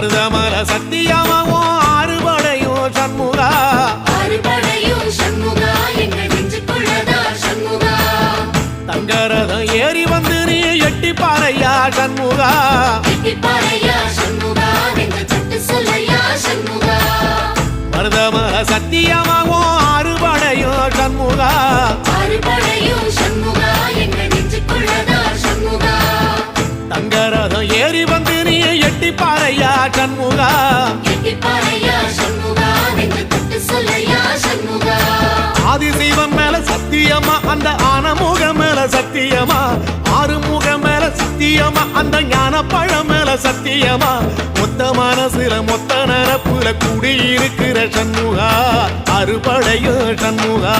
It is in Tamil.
மருதமல சத்தியமாவும் ஆறுபடையும் சண்முகா தங்கரதம் ஏறி வந்து நீ எட்டி பாறையா சண்முகா மருதமல சத்தியமாவும் ஆறுபடையும் சண்முகா தங்கரதம் ஏறி வந்து நீ எட்டி பாறையா சண்முகா ஆதிசைவம் மேல சத்தியமா அந்த ஆனமுகம் மேல சத்தியமா ஆறுமுகம் மேல சத்தியமா அந்த ஞான பழம் மேல சத்தியமா மொத்த மனசுல மொத்த நரப்புல கூடி இருக்கிற சண்முகா அறுபடையும் சண்முகா